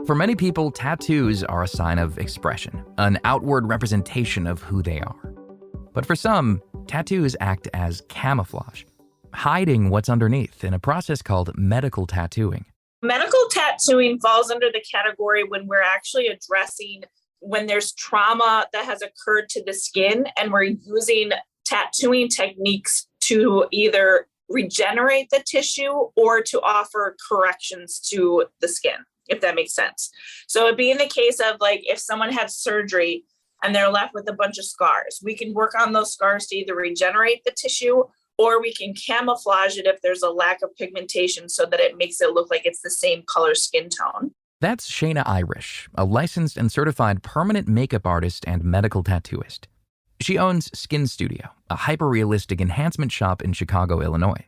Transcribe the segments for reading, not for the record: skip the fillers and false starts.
For many people, tattoos are a sign of expression, an outward representation of who they are. But for some, tattoos act as camouflage, hiding what's underneath in a process called medical tattooing. Medical tattooing falls under the category when we're actually addressing when there's trauma that has occurred to the skin, and we're using tattooing techniques to either regenerate the tissue or to offer corrections to the skin, if that makes sense. So it'd be in the case of like if someone had surgery and they're left with a bunch of scars, we can work on those scars to either regenerate the tissue or we can camouflage it if there's a lack of pigmentation so that it makes it look like it's the same color skin tone. That's Shayna Irish, a licensed and certified permanent makeup artist and medical tattooist. She owns Skin Studio, a hyper-realistic enhancement shop in Chicago, Illinois.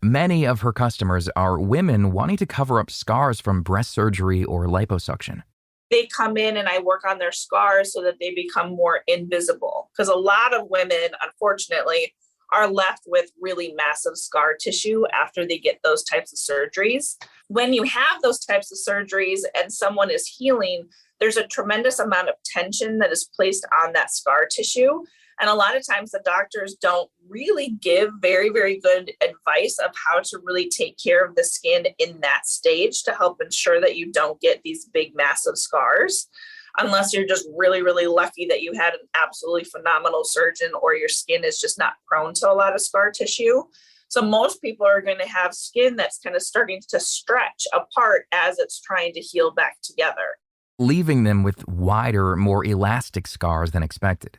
Many of her customers are women wanting to cover up scars from breast surgery or liposuction. They come in and I work on their scars so that they become more invisible. Because a lot of women, unfortunately, are left with really massive scar tissue after they get those types of surgeries. When you have those types of surgeries and someone is healing, there's a tremendous amount of tension that is placed on that scar tissue. And a lot of times the doctors don't really give very, very good advice of how to really take care of the skin in that stage to help ensure that you don't get these big, massive scars. Unless you're just really, really lucky that you had an absolutely phenomenal surgeon or your skin is just not prone to a lot of scar tissue. So most people are going to have skin that's kind of starting to stretch apart as it's trying to heal back together, leaving them with wider, more elastic scars than expected.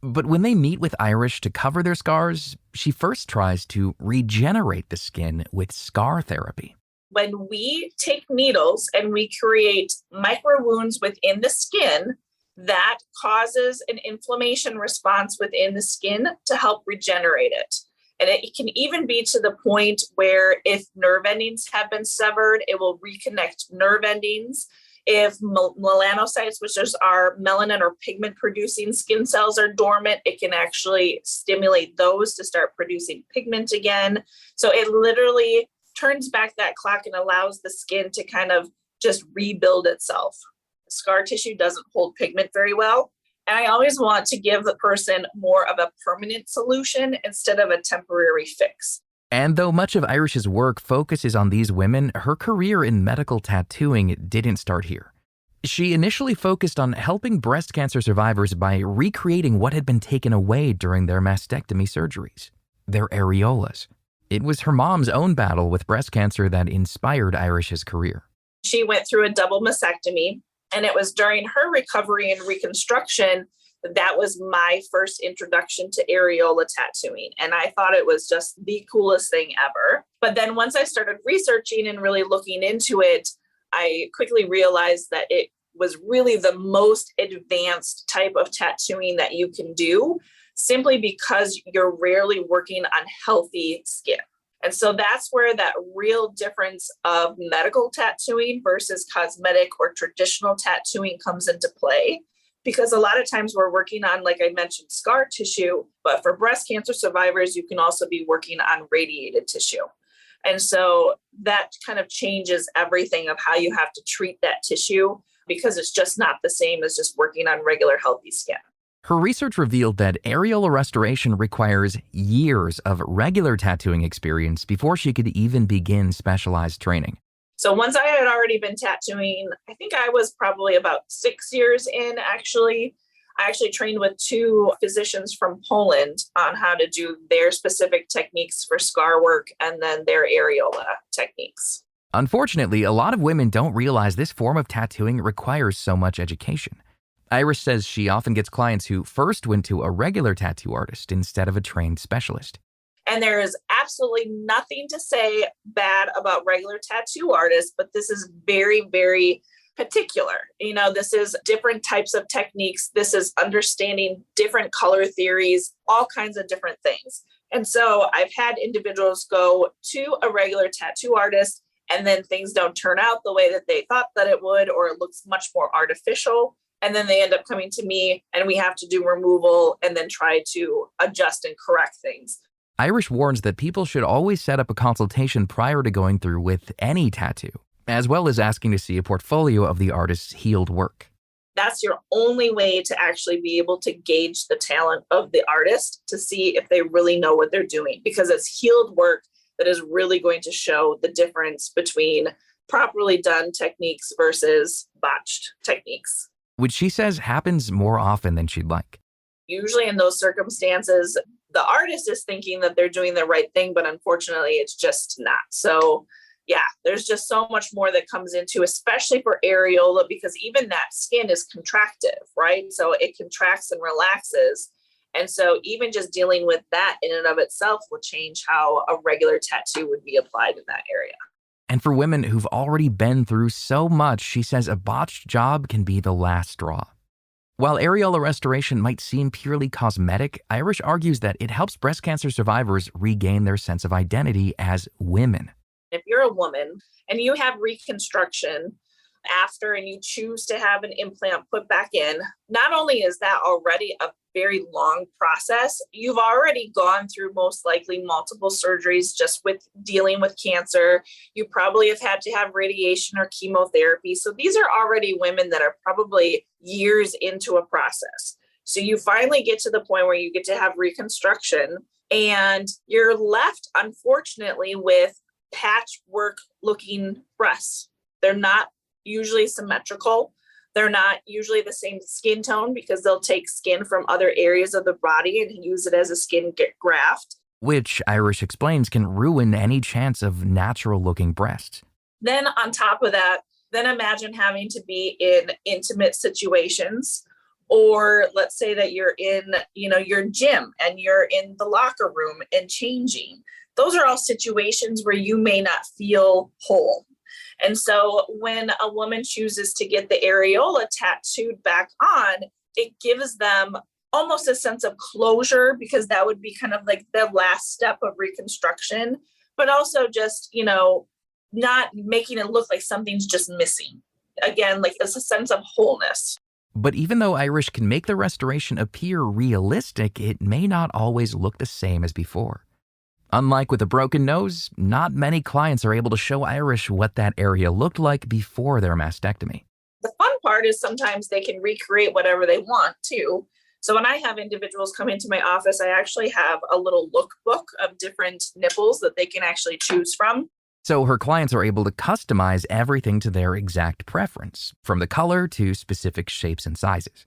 But when they meet with Irish to cover their scars, she first tries to regenerate the skin with scar therapy. When we take needles and we create micro wounds within the skin, that causes an inflammation response within the skin to help regenerate it. And it can even be to the point where if nerve endings have been severed, it will reconnect nerve endings. If melanocytes, which is our melanin or pigment producing skin cells, are dormant, it can actually stimulate those to start producing pigment again. So it literally turns back that clock and allows the skin to kind of just rebuild itself. Scar tissue doesn't hold pigment very well. And I always want to give the person more of a permanent solution instead of a temporary fix. And though much of Irish's work focuses on these women, her career in medical tattooing didn't start here. She initially focused on helping breast cancer survivors by recreating what had been taken away during their mastectomy surgeries, their areolas. It was her mom's own battle with breast cancer that inspired Irish's career. She went through a double mastectomy, and it was during her recovery and reconstruction that was my first introduction to areola tattooing. And I thought it was just the coolest thing ever. But then once I started researching and really looking into it, I quickly realized that it was really the most advanced type of tattooing that you can do, simply because you're rarely working on healthy skin. And so that's where that real difference of medical tattooing versus cosmetic or traditional tattooing comes into play. Because a lot of times we're working on, like I mentioned, scar tissue, but for breast cancer survivors, you can also be working on radiated tissue. And so that kind of changes everything of how you have to treat that tissue, because it's just not the same as just working on regular healthy skin. Her research revealed that areola restoration requires years of regular tattooing experience before she could even begin specialized training. So once I had already been tattooing, I think I was probably about 6 years in, actually. I actually trained with 2 physicians from Poland on how to do their specific techniques for scar work and then their areola techniques. Unfortunately, a lot of women don't realize this form of tattooing requires so much education. Irish says she often gets clients who first went to a regular tattoo artist instead of a trained specialist. And there is absolutely nothing to say bad about regular tattoo artists, but this is very, very particular. This is different types of techniques. This is understanding different color theories, all kinds of different things. And so I've had individuals go to a regular tattoo artist and then things don't turn out the way that they thought that it would, or it looks much more artificial. And then they end up coming to me and we have to do removal and then try to adjust and correct things. Irish warns that people should always set up a consultation prior to going through with any tattoo. as well as asking to see a portfolio of the artist's healed work. That's your only way to actually be able to gauge the talent of the artist to see if they really know what they're doing, because it's healed work that is really going to show the difference between properly done techniques versus botched techniques. Which she says happens more often than she'd like. Usually in those circumstances, the artist is thinking that they're doing the right thing, but unfortunately it's just not. So yeah, there's just so much more that comes into, especially for areola, because even that skin is contractive, right? So it contracts and relaxes. And so even just dealing with that in and of itself will change how a regular tattoo would be applied in that area. And for women who've already been through so much, she says a botched job can be the last straw. While areola restoration might seem purely cosmetic, Irish argues that it helps breast cancer survivors regain their sense of identity as women. If you're a woman and you have reconstruction after and you choose to have an implant put back in, not only is that already a very long process, you've already gone through most likely multiple surgeries just with dealing with cancer. You probably have had to have radiation or chemotherapy. So these are already women that are probably years into a process. So you finally get to the point where you get to have reconstruction and you're left, unfortunately, with patchwork looking breasts. They're not usually symmetrical. They're not usually the same skin tone because they'll take skin from other areas of the body and use it as a skin graft. Which, Irish explains, can ruin any chance of natural looking breasts. Then on top of that, then imagine having to be in intimate situations, or let's say that you're in, your gym and you're in the locker room and changing. Those are all situations where you may not feel whole. And so when a woman chooses to get the areola tattooed back on, it gives them almost a sense of closure, because that would be kind of like the last step of reconstruction, but also just, not making it look like something's just missing. Again, like it's a sense of wholeness. But even though Irish can make the restoration appear realistic, it may not always look the same as before. Unlike with a broken nose, not many clients are able to show Irish what that area looked like before their mastectomy. The fun part is sometimes they can recreate whatever they want too. So when I have individuals come into my office, I actually have a little lookbook of different nipples that they can actually choose from. So her clients are able to customize everything to their exact preference, from the color to specific shapes and sizes.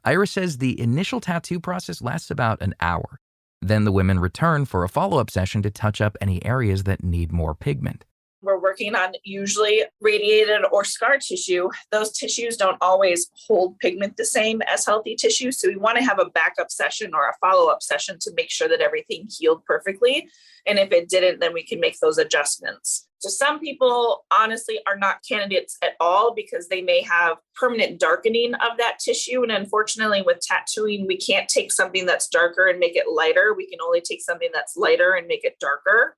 Irish says the initial tattoo process lasts about an hour. Then the women return for a follow-up session to touch up any areas that need more pigment. We're working on usually radiated or scar tissue. Those tissues don't always hold pigment the same as healthy tissue. So we want to have a backup session or a follow-up session to make sure that everything healed perfectly. And if it didn't, then we can make those adjustments. So some people honestly are not candidates at all because they may have permanent darkening of that tissue. And unfortunately with tattooing, we can't take something that's darker and make it lighter. We can only take something that's lighter and make it darker.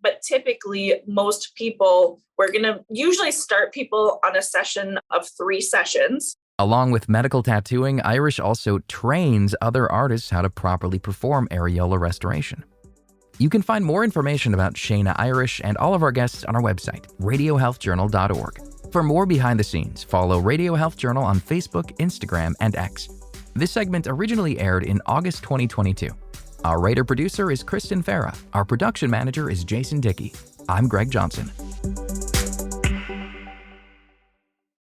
But typically, most people, we're going to usually start people on a session of 3 sessions. Along with medical tattooing, Irish also trains other artists how to properly perform areola restoration. You can find more information about Shayna Irish and all of our guests on our website, radiohealthjournal.org. For more behind the scenes, follow Radio Health Journal on Facebook, Instagram, and X. This segment originally aired in August 2022. Our writer-producer is Kristen Farah. Our production manager is Jason Dickey. I'm Greg Johnson.